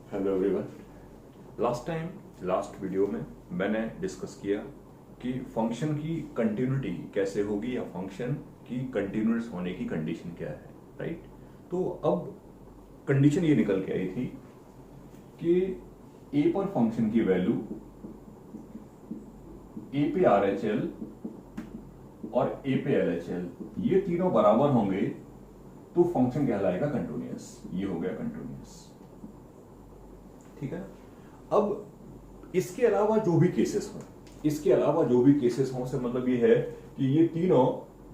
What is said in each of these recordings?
Hello everyone. Last video में मैंने discuss किया कि फंक्शन की कंटिन्यूटी कैसे होगी या फंक्शन की कंटिन्यूस होने की कंडीशन क्या है, राइट। तो अब कंडीशन ये निकल के आई थी कि ए पर फंक्शन की वैल्यू ए पे आर एच एल और ए पे एल एच एल ये तीनों बराबर होंगे तो फंक्शन कहलाएगा कंटिन्यूअस। ये हो गया कंटिन्यूअस, ठीक है। अब इसके अलावा जो भी केसेस हों से मतलब ये है कि ये तीनों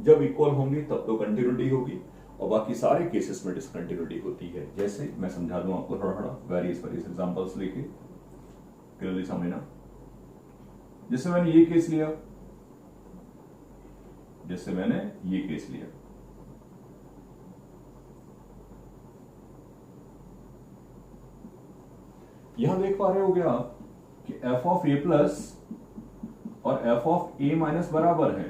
जब इक्वल होंगे तब तो कंटिन्यूटी होगी और बाकी सारे केसेस में डिसकंटिन्यूटी होती है। जैसे मैं समझा दूं आपको थोड़ा थोड़ा वेरियस एग्जांपल्स लेके क्लियरली समझना। जैसे मैंने ये केस लिया, यहां देख पा रहे हो क्या कि एफ ऑफ ए प्लस और एफ ऑफ ए माइनस बराबर है।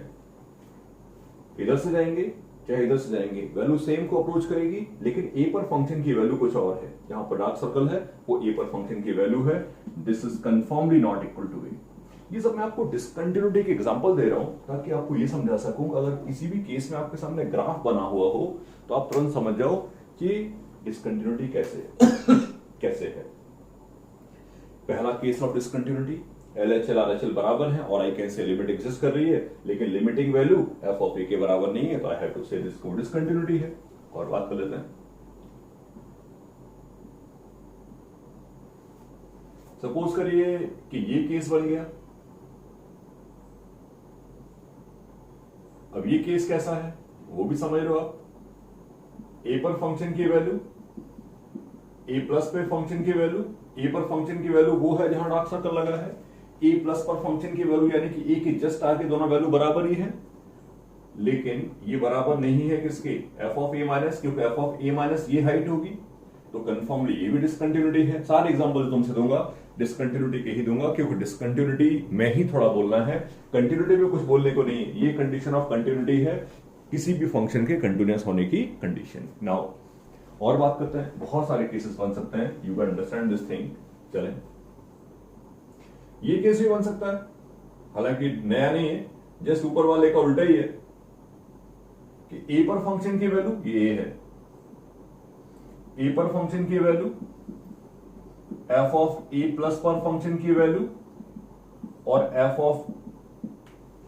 इधर से जाएंगे चाहे इधर से जाएंगे वैल्यू सेम को अप्रोच करेगी, लेकिन ए पर फंक्शन की वैल्यू कुछ और है। जहां पर डार्क सर्कल है वो ए पर फंक्शन की वैल्यू है। This is confirmly not equal to A. ये सब मैं आपको डिसकंटिन्यूटी के एग्जांपल दे रहा हूं ताकि आपको ये समझा सकूं। अगर किसी भी केस में आपके सामने ग्राफ बना हुआ हो तो आप तुरंत समझ जाओ कि डिसकंटिन्यूटी कैसे है। पहला case of discontinuity, LHL RHL बराबर है और I can say limit exist कर रही है, लेकिन लिमिटिंग वैल्यू एफ ऑफ ए के बराबर नहीं है, तो आई हैव टू से दिस को डिसकंटिन्यूटी है। और बात कर लेते हैं। सपोज करिए कि ये केस बन गया। अब ये केस कैसा है वो भी समझ लो आप। ए पर फंक्शन की वैल्यू, ए प्लस पे फंक्शन की वैल्यू, ए पर फंक्शन की वैल्यू वो है जहां डार्क सर्कल लगा है। ए प्लस पर फंक्शन की वैल्यू यानी कि ए के जस्ट आगे दोनों वैल्यू बराबर ही है, लेकिन ये बराबर नहीं है किसके, एफ ऑफ ए माइनस, क्योंकि एफ ऑफ ए माइनस ये हाइट होगी तो कंफर्मली ये भी डिसकंटिन्यूटी है। सारे एग्जांपल तुमसे दूंगा डिसकंटिन्यूटी के ही दूंगा, क्योंकि डिसकंटिन्यूटी में ही थोड़ा बोलना है, कंटिन्यूटी में कुछ बोलने को नहीं। ये कंडीशन ऑफ कंटिन्यूटी है किसी भी फंक्शन के कंटिन्यूअस होने की कंडीशन। नाउ और बात करते हैं, बहुत सारे केसेस बन सकते हैं, you can understand this thing. चलें, ये केस भी बन सकता है, हालांकि नया नहीं है, जस्ट ऊपर वाले का उल्टा ही है कि ए पर फंक्शन की वैल्यू ये ए है, ए पर फंक्शन की value F of A plus पर फंक्शन की वैल्यू और एफ ऑफ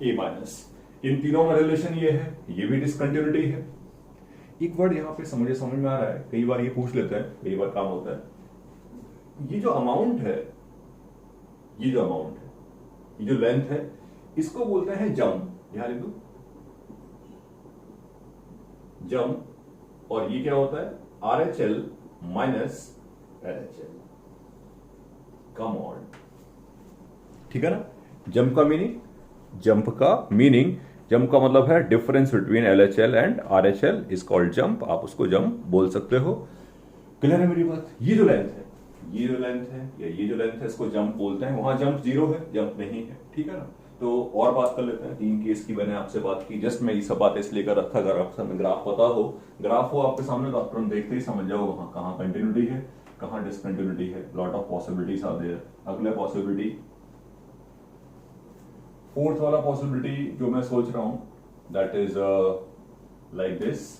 ए माइनस, इन तीनों में रिलेशन ये है, ये भी डिसकंटिन्यूटी है। एक वर्ड यहां पे समझ में आ रहा है, कई बार ये पूछ लेते हैं, कई बार काम होता है। ये जो अमाउंट है, ये जो लेंथ है, इसको बोलते हैं जम। ध्यान लिख दो, जम। और ये क्या होता है, RHL minus LHL। Come on, ठीक है ना। जंप का मीनिंग जंप का मतलब है difference between LHL and RHL is called jump. आप उसको जंप बोल सकते हो। क्लियर है मेरी बात। ये जो लेंथ है या ये जो लेंथ है इसको जंप बोलते हैं। वहां जंप 0 है, जंप नहीं है, ठीक है ना। तो और बात कर लेते हैं। 3 केस की मैंने आपसे बात की, जस्ट मैं ये सब बातें इसलिए कर रखा, अगर आपके सामने ग्राफ पता हो, ग्राफ हो आपके सामने तो आप तुरंत देखते ही समझ जाओ वहां कहां कंटिन्यूटी है कहां डिसकंटिन्यूटी है। Lot of possibilities are there. अगला पॉसिबिलिटी, फोर्थ वाला पॉसिबिलिटी जो मैं सोच रहा हूं, दैट इज लाइक दिस।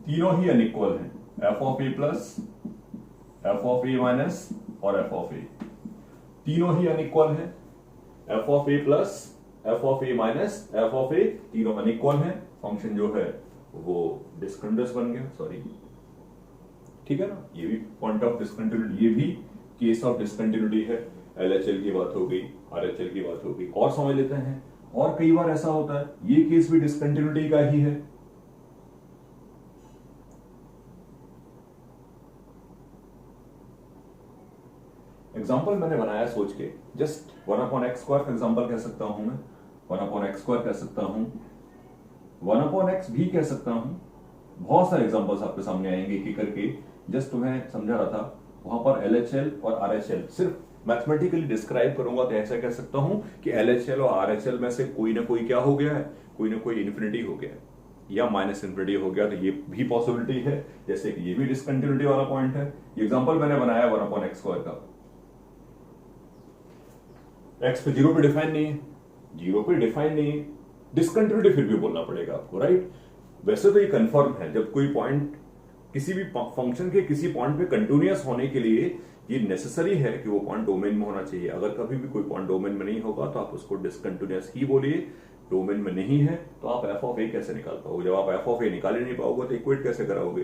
तीनों ही अनइक्वल हैं, F of A plus, F of A minus और एफ ऑफ ए। तीनों ही अनइक्वल हैं, F of A plus, F of A minus, F of A, तीनों अनइक्वल हैं। फंक्शन जो है वो डिसकंटिन्यूअस बन गया, सॉरी, ठीक है ना। ये भी पॉइंट ऑफ डिसकंटिन्यूटी, ये भी केस ऑफ डिसकंटिन्यूटी है। LHL की बात हो गई, RHL की बात हो गई। और समझ लेते हैं, और कई बार ऐसा होता है ये केस भी डिसकंटिन्यूटी का ही है। एग्जाम्पल मैंने बनाया सोच के, जस्ट 1/x² का एग्जाम्पल कह सकता हूं मैं, 1/x² कह सकता हूं, 1/x भी कह सकता हूं। बहुत सारे एग्जाम्पल्स आपके सामने आएंगे एक एक करके। जस्ट तुम्हें समझा रहा था वहां पर LHL और RHL सिर्फ मैथमेटिकली डिस्क्राइब करूंगा तो ऐसा कह सकता हूं कि LHL और RHL में से कोई ना कोई क्या हो गया है, कोई ना कोई इन्फिनिटी हो गया है या माइनस इन्फिनिटी हो गया, तो ये भी पॉसिबिलिटी है। जैसे कि ये भी डिसकंटिन्यूटी वाला पॉइंट है। एग्जांपल मैंने बनाया 1/x² का, x पे 0 पे डिफाइन नहीं है, 0 पे डिफाइन नहीं है, डिसकंटिन्यूटी फिर भी बोलना पड़ेगा आपको, राइट। वैसे तो ये कंफर्म है, जब कोई पॉइंट किसी भी फंक्शन के किसी पॉइंट पे कंटिन्यूअस होने के लिए ये नेसेसरी है कि वो पॉइंट डोमेन में होना चाहिए। अगर कभी भी कोई पॉइंट डोमेन में नहीं होगा तो आप उसको डिसकंटिन्यूअस ही बोलिए। डोमेन में नहीं है तो आप f(a) कैसे निकाल पाओगे? जब आप f(a) निकाल ही नहीं पाओगे तो इक्वेट कैसे कराओगे?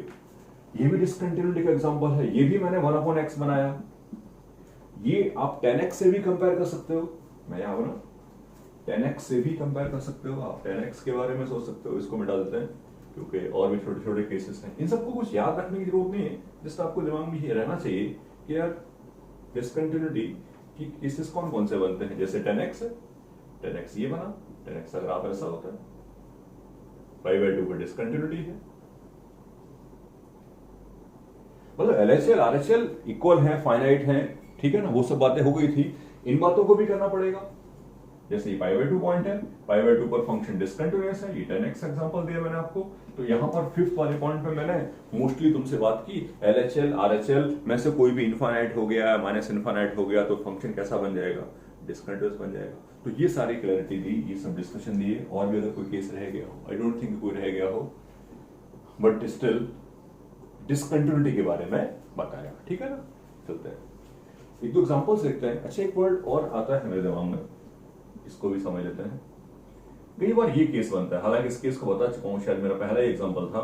ये भी डिसकंटिन्यूटी का एग्जांपल है। ये भी मैंने 1/x बनाया, ये आप 10x से भी कंपेयर कर सकते हो। मैं यहां ना 10x से भी कंपेयर कर सकते हो, आप 10x के बारे में सोच सकते हो। इसको मैं डाल देते हैं क्योंकि और भी छोटे छोटे केसेस हैं। इन सबको कुछ याद रखने की जरूरत नहीं है, जस्ट आपको दिमाग में ये रहना चाहिए कि यार डिसकंटिन्यूटी की केसेस कौन कौन से बनते हैं। जैसे 10x है, 10x ये बना, 10x अगर आप ऐसा होता है, 5/2 पर डिसकंटिन्यूटी है। मतलब LHL RHL इक्वल है, फाइनाइट है, ठीक है ना, वो सब बातें हो गई थी। इन बातों को भी करना पड़ेगा। जैसे 5/2 पॉइंट है, 5/2 पर फंक्शन डिसकंटिन्यूअस है, ये 10x एग्जांपल दिया मैंने आपको। तो यहां पर फिफ्थ वाले पॉइंट पे मैंने मोस्टली तुमसे बात की LHL RHL में से कोई भी इनफाइनाइट हो गया, माइनस इनफाइनाइट हो गया तो फंक्शन कैसा बन जाएगा? डिसकंटिन्यूअस बन जाएगा। तो ये सारी क्लैरिटी दी, ये सब डिस्कशन दिए। और भी अगर कोई केस रह गया हो, आई डोंट थिंक कोई रह गया हो, बट स्टिल डिसकंटिन्यूटी के बारे में बताया, ठीक है ना। चलते हैं एक दो एग्जांपल्स देखते हैं। अच्छा, एक वर्ड और आता है मेरे दिमाग में, इसको भी समझ लेते हैं। कई बार ये केस बनता है, हालांकि इस केस को बता चुका हूं, शायद मेरा पहला ही एग्जांपल था।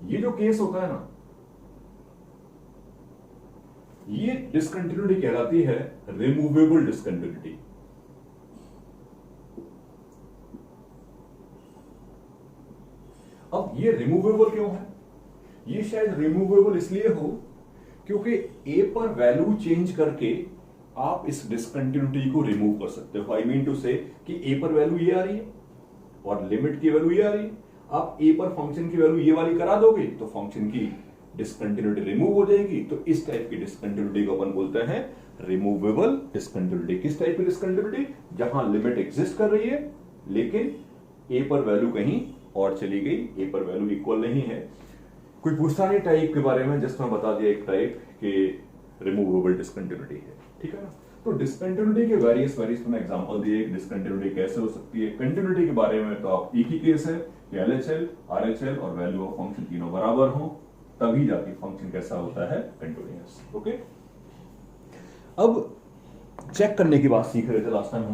ये जो केस होता है ना, ये डिसकंटिन्यूटी कहलाती है रिमूवेबल डिसकंटिन्यूटी। अब ये रिमूवेबल क्यों है? ये शायद रिमूवेबल इसलिए हो क्योंकि a पर वैल्यू चेंज करके आप इस डिसकंटिन्यूटी को रिमूव कर सकते हो। आई मीन टू से कि a पर वैल्यू ये आ रही है और लिमिट की वैल्यू ये आ रही है। आप a पर फंक्शन की वैल्यू ये वाली करा दोगे तो फंक्शन की डिसकंटिन्यूटी रिमूव हो जाएगी। तो इस टाइप की डिसकंटिन्यूटी को अपन बोलते हैं रिमूवेबल डिसकंटिन्यूटी। किस टाइप की डिसकंटिन्यूटी? जहां लिमिट एग्जिस्ट कर रही है लेकिन a पर वैल्यू कहीं और चली गई, a पर वैल्यू इक्वल नहीं है। कोई पूछता नहीं टाइप के बारे में, जस्ट मैं बता दिया एक टाइप कि रिमूवेबल डिसकंटिन्यूटी है, ठीक है ना। तो डिसकंटिन्यूटी के वेरियस मैंने एग्जांपल दिए, डिसकंटिन्यूटी कैसे हो सकती है। कंटिन्यूटी के बारे में तो आप एक ही केस है कि LHL RHL और वैल्यू ऑफ फंक्शन तीनों बराबर हो, तभी जाके फंक्शन कैसा होता है, कंटिन्यूअस। ओके, अब चेक करने की बात सीख रहे थे लास्ट टाइम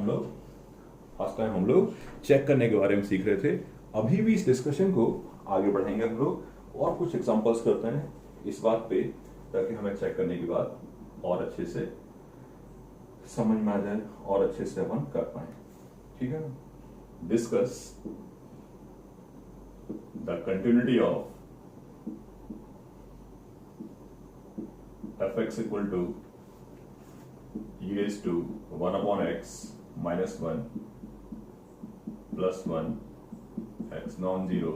हम लोग चेक करने के बारे में सीख रहे थे। अभी भी इस डिस्कशन को आगे बढ़ाएंगे हम लोग और कुछ एग्जांपल्स करते हैं इस बात पे, ताकि हमें चेक करने की बात और अच्छे से समझ में आ जाए और अच्छे से अपन कर पाए, ठीक है ना। Discuss the continuity of fx equal to e raised to 1/x minus 1 plus 1 x non-zero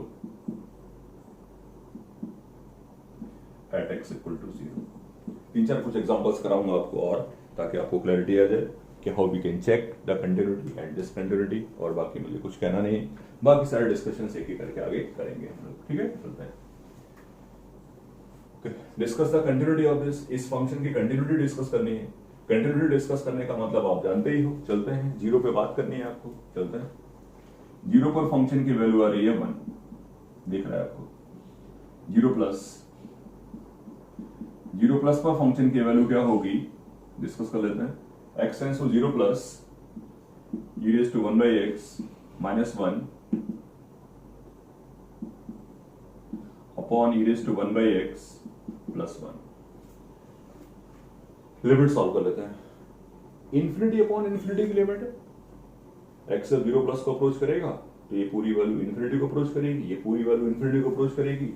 at x equal to 0। तीन चार कुछ एग्जांपल्स कराऊंगा आपको और, ताकि आपको क्लैरिटी आ जाए कि how we can check the continuity and discontinuity. और बाकी मुझे कुछ कहना नहीं, बाकी सारे डिस्कशन एक ही करके आगे करेंगे हम लोग, ठीक है। चलते हैं, discuss the continuity of this. इस फंक्शन की कंटिन्यूटी डिस्कस करनी है। कंटिन्यूटी डिस्कस करने का मतलब आप जानते ही हो। चलते हैं, 0 पे बात करनी है आपको। चलते हैं, 0 पर फंक्शन की वैल्यू आ रही है 1, दिख रहा है आपको। 0 प्लस पर फंक्शन की वैल्यू क्या होगी, डिस्कस कर लेते हैं। x tends to 0 plus e raised to 1/x minus 1 upon e raised to 1/x plus 1। Limit solve कर लेते हैं। इन्फिनिटी अपॉन इन्फिनिटी की लिमिट है। x से 0 प्लस को अप्रोच करेगा तो ये पूरी वैल्यू इन्फिनिटी को अप्रोच करेगी, ये पूरी वैल्यू इन्फिनिटी को अप्रोच करेगी।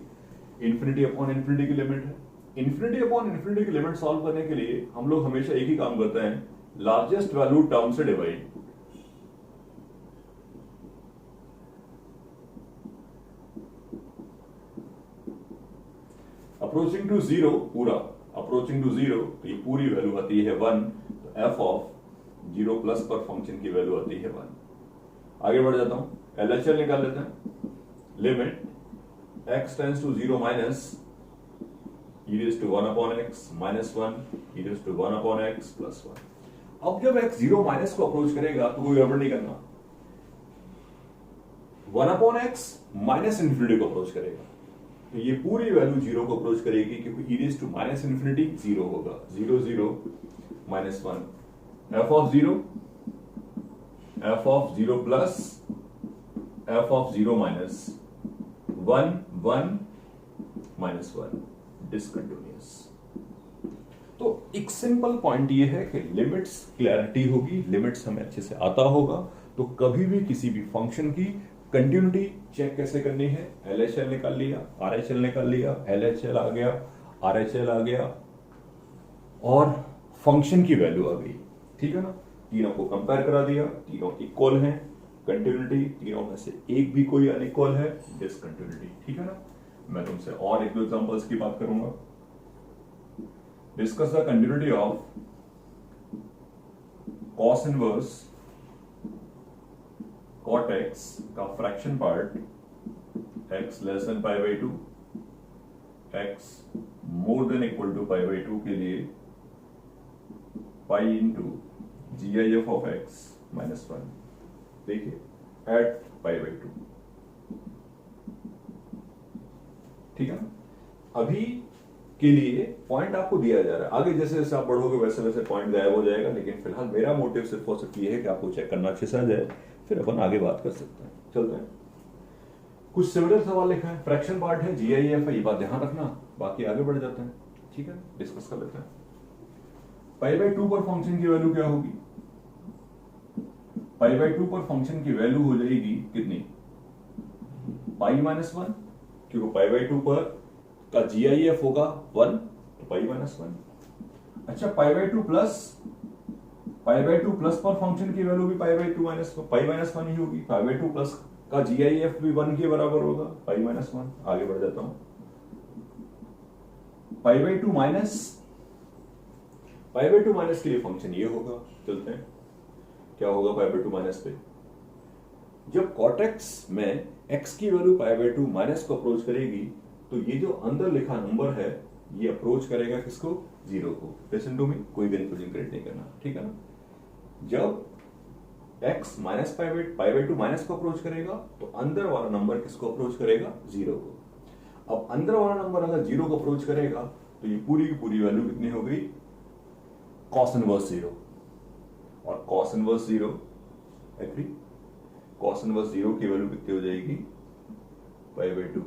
इन्फिनिटी अपॉन इन्फिनिटी की लिमिट है। इन्फिनिटी अपॉन इन्फिनिटी की लिमिट सॉल्व करने के लिए हम लोग हमेशा एक ही काम करते हैं, लार्जेस्ट वैल्यू टर्म से डिवाइड। अप्रोचिंग टू 0 पूरा, अप्रोचिंग टू 0, तो ये पूरी वैल्यू आती है 1, तो एफ ऑफ 0 प्लस पर फंक्शन की वैल्यू आती है 1। आगे बढ़ जाता हूं, एलएचएल निकाल लेते हैं। Limit x tends to 0 minus e raised to 1 upon x minus 1 e raised to 1 upon x plus 1। अब जब x 0 माइनस को अप्रोच करेगा तो कोई गड़बड़ नहीं करना, 1 upon x माइनस इंफिनिटी को अप्रोच करेगा, तो ये पूरी वैल्यू 0 को अप्रोच करेगी क्योंकि e raised to minus infinity 0 होगा, 0 0 minus 1, f of 0 plus f of 0 minus 1 1 minus 1, discontinuous. तो एक सिंपल पॉइंट ये है कि लिमिट्स क्लैरिटी होगी, लिमिट्स हमें अच्छे से आता होगा, तो कभी भी किसी भी फंक्शन की कंटिन्यूटी चेक कैसे करनी है। एलएचएल निकाल लिया, आरएचएल निकाल लिया, एलएचएल आ गया, आरएचएल आ गया और फंक्शन की वैल्यू आ गई, ठीक है ना। तीनों को कंपेयर करा दिया, तीनों इक्वल हैं, कंटिन्यूटी तीनों में से एक भी कोई अनइक्वल है, डिसकंटिन्यूटी, ठीक है ना। मैं तुमसे और एक दो एग्जांपल्स की बात करूंगा। Discuss the continuity of cos inverse cot X का fraction part x less than pi by 2, x more than equal to pi by 2 के लिए pi into GIF of x minus 1, देखिए एट पाई बाई 2, ठीक है ना। अभी के लिए पॉइंट आपको दिया जा रहा है, आगे जैसे जैसे आप बढ़ोगे वैसे वैसे पॉइंट गायब हो जाएगा, लेकिन फिलहाल मेरा मोटिव सिर्फ और सिर्फ ये है कि आपको चेक करना अच्छे से आ जाए, फिर अपन आगे बात कर सकते हैं। चलते हैं, कुछ सिमिलर सवाल लिखा है, फ्रैक्शन पार्ट है, GIF है, ये बात ध्यान रखना, बाकी आगे बढ़ जाते हैं, ठीक है, डिस्कस कर लेते हैं। पाई बाई 2 पर फंक्शन की वैल्यू क्या होगी? पाई बाई 2 पर फंक्शन की वैल्यू हो जाएगी कितनी? पाई माइनस 1, क्योंकि पाई बाई 2 पर का GIF होगा 1, तो पाई माइनस 1। अच्छा, पाई बाई 2 प्लस पर फंक्शन की वैल्यू भी पाई बाई 2 माइनस पाई माइनस 1 ही होगी, पाई बाई 2 प्लस का GIF भी 1 के बराबर होगा, पाई माइनस 1। आगे बढ़ जाता हूं, पाई बाई 2 माइनस के लिए फंक्शन ये होगा, चलते हैं, क्या होगा पाई बाई 2 माइनस पे? जब कॉटेक्स में x की वैल्यू पाई बाई 2 माइनस को अप्रोच करेगी, तो ये जो अंदर लिखा नंबर है ये अप्रोच करेगा किसको? 0 को। लिसन टू मी, कोई कंफ्यूजन क्रिएट नहीं करना, ठीक है ना। जब x minus pi by 2 minus को अप्रोच करेगा, तो अंदर वाला नंबर किसको अप्रोच करेगा? 0 को। अब अंदर वाला नंबर अगर 0 को अप्रोच करेगा, तो ये पूरी की पूरी वैल्यू कितनी हो गई? कॉस इनवर्स 0, और cos inverse 0 agree, cos inverse 0 की वैल्यू कितनी हो जाएगी? Pi by 2,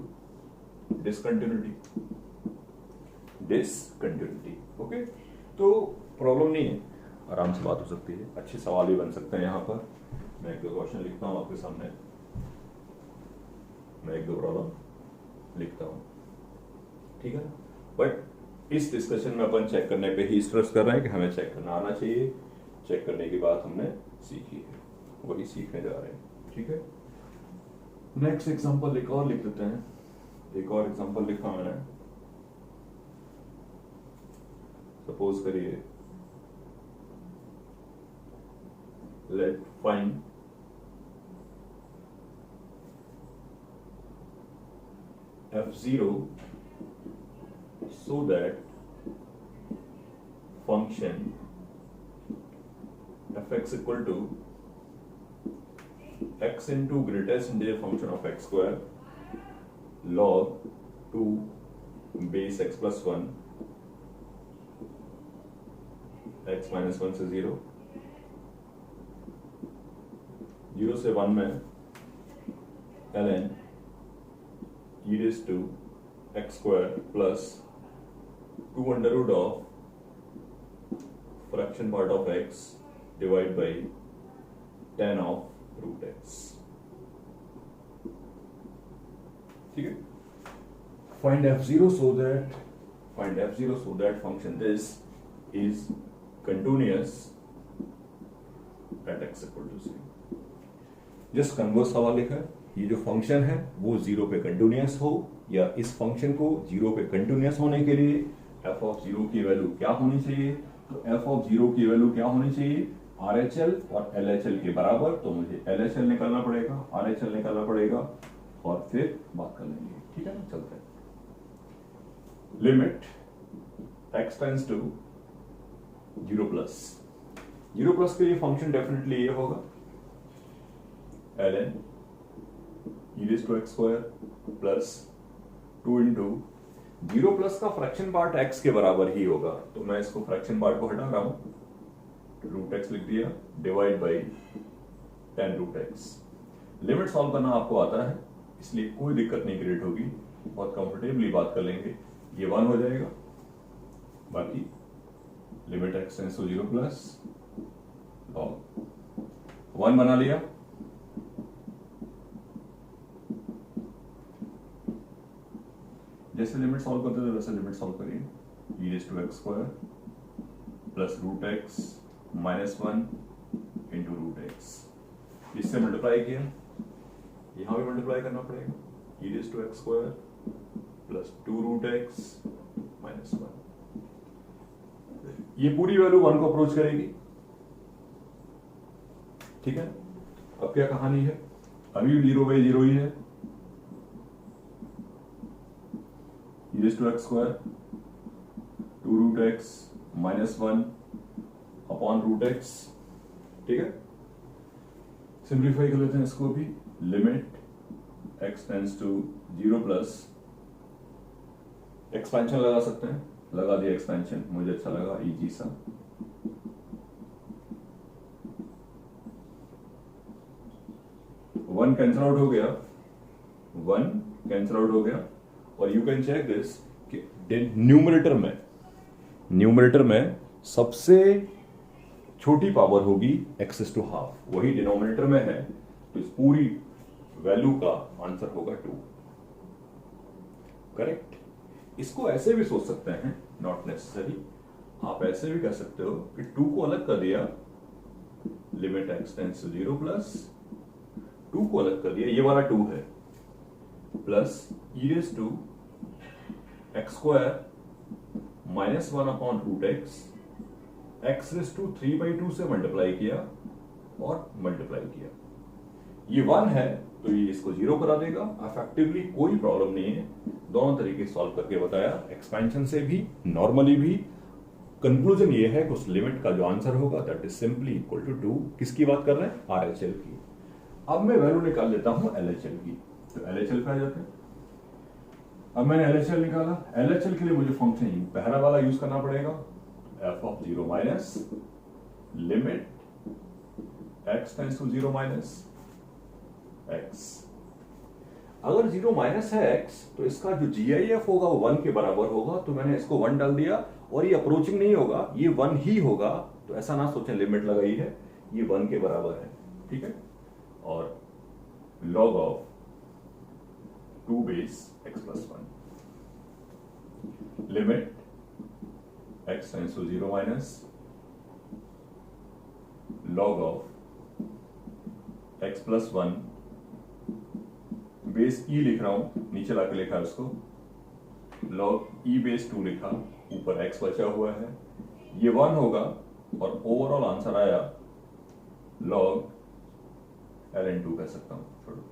discontinuity, okay. तो प्रॉब्लम नहीं है, आराम से बात हो सकती है, अच्छे सवाल भी बन सकते हैं। यहां पर मैं एक दो क्वेश्चन लिखता हूं आपके सामने, मैं एक दो प्रॉब्लम लिखता हूं, ठीक है ना। बट इस डिस्कशन में अपन चेक करने पे ही स्ट्रेस कर रहे हैं कि हमें चेक करना आना चाहिए, चेक करने की बात हमने सीखी है, वही सीखने जा रहे हैं, ठीक है। नेक्स्ट एग्जांपल एक और लिख देते हैं, एक और एग्जांपल लिखा मैंने, सपोज करिए, let find f0 so that function fx equal to x into greatest integer function of x square log 2 base x plus 1 x minus 1 से 0 से 1 में ln e raised to x square plus 2 under root of fraction part of x divided by tan of root x, ठीक है। find f0 so that function this is continuous at x equal to 0। Just converse सवाल लिखा है, ये जो function है वो 0 पे कंटिन्यूअस हो, या इस फंक्शन को 0 पे कंटिन्यूअस होने के लिए एफ ऑफ जीरो की वैल्यू क्या होनी चाहिए, तो एफ ऑफ जीरो की वैल्यू क्या होनी चाहिए, RHL और LHL के बराबर। तो मुझे LHL निकालना पड़ेगा, RHL निकालना पड़ेगा और फिर बात कर लेंगे, ठीक है ना। चलते हैं। Limit x tends to 0 plus के लिए फंक्शन डेफिनेटली ये होगा ln e⁻² plus 2 into 0 plus का फ्रैक्शन पार्ट x के बराबर ही होगा, तो मैं इसको फ्रैक्शन पार्ट को हटा रहा हूं, √x लिख दिया, divide by tan√x। Limit solve करना आपको आता है, इसलिए कोई दिक्कत नहीं क्रिएट होगी, बहुत कंफर्टेबली बात कर लेंगे। ये 1 हो जाएगा, बाकी limit x tends to 0 plus log 1 बना लिया। जैसे लिमिट सॉल्व करते थे वैसे लिमिट सॉल्व करिए। e⁻² plus √x minus 1 into √x, इससे मल्टीप्लाई किया, यहां भी मल्टीप्लाई करना पड़ेगा, e⁻² प्लस 2√x माइनस 1। ये पूरी वैल्यू 1 को अप्रोच करेगी, ठीक है। अब क्या कहानी है, अभी 0/0 ही है, e⁻² 2√x minus 1 upon √x, ठीक है। सिंप्लीफाई कर लेते हैं इसको भी। Limit x tends to 0 plus, expansion लगा सकते हैं, लगा दिया एक्सपेंशन, मुझे अच्छा लगा इजी सा। वन कैंसल आउट हो गया, 1 कैंसल आउट हो गया, और यू कैन चेक दिस कि न्यूमरेटर में सबसे छोटी पावर होगी x⁻², वही डिनोमिनेटर में है, तो इस पूरी वैल्यू का आंसर होगा 2, करेक्ट। इसको ऐसे भी सोच सकते हैं, नॉट नेसेसरी, आप ऐसे भी कर सकते हो कि 2 को अलग कर दिया, limit x tends to 0 plus 2 को अलग कर दिया, ये वाला 2 है, plus e⁻² minus 1 upon √x, x⁻³ से मल्टीप्लाई किया और मल्टीप्लाई किया, ये 1 है तो ये इसको 0 करा देगा। इफेक्टिवली कोई प्रॉब्लम नहीं है, दोनों तरीके सॉल्व करके बताया, एक्सपेंशन से भी, नॉर्मली भी। कंक्लूजन ये है कि उस लिमिट का जो आंसर होगा that is simply equal to 2। किसकी बात कर रहे हैं, RHL की। अब मैं वैल्यू निकाल लेता हूं LHL की, तो LHL पे आ जाते हैं। अब मैंने LHL निकाला, LHL के लिए मुझे फंक्शन पहला वाला यूज करना पड़ेगा, f of 0 minus limit x tends to 0 minus x। अगर 0 माइनस है x, तो इसका जो GIF होगा वो 1 के बराबर होगा, तो मैंने इसको 1 डाल दिया, और ये अप्रोचिंग नहीं होगा, ये 1 ही होगा, तो ऐसा ना सोचें लिमिट लगाई है, ये 1 के बराबर है, ठीक है। और log of 2 base x plus 1, limit x tends to 0 minus log of x plus 1 base e लिख रहा हूं, नीचे लाके लिखा है उसको, log e⁻² लिखा, ऊपर x बचा हुआ है, ये 1 होगा, और ओवरऑल आंसर आया log ln2 कह सकता हूं, छोड़ो,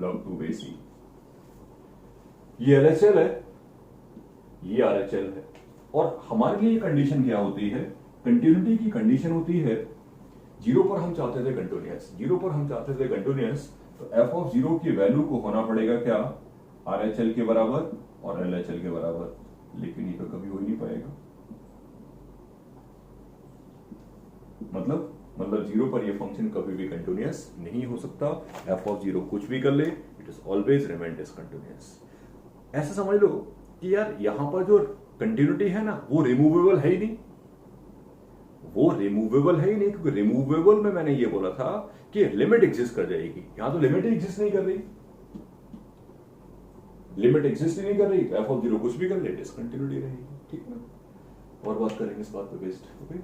log 2 बेस e। ये LHL है, ये RHL है, और हमारे लिए कंडीशन क्या होती है, कंटिन्यूटी की कंडीशन होती है। 0 पर हम चाहते थे कंटिन्यूअस, 0 पर हम चाहते थे कंटिन्यूअस, तो f ऑफ 0 की वैल्यू को होना पड़ेगा क्या, RHL के बराबर और LHL के बराबर, लेकिन ये तो कभी हो ही नहीं पाएगा। मतलब 0 पर ये फंक्शन कभी भी कंटिन्यूअस नहीं हो सकता, f ऑफ 0 कुछ भी कर ले, it is always remain discontinuous. ऐसा समझ लो कि यार यहां पर जो कंटिन्यूटी है ना, वो रिमूवेबल है ही नहीं, क्योंकि रिमूवेबल में मैंने ये बोला था कि लिमिट एग्जिस्ट कर जाएगी, यहां तो लिमिट ही एग्जिस्ट नहीं कर रही, f ऑफ 0 कुछ भी कर ले, डिसकंटिन्यूटी रहेगी, ठीक है ना। और बात करेंगे इस बात पे बेस्ड, ओके।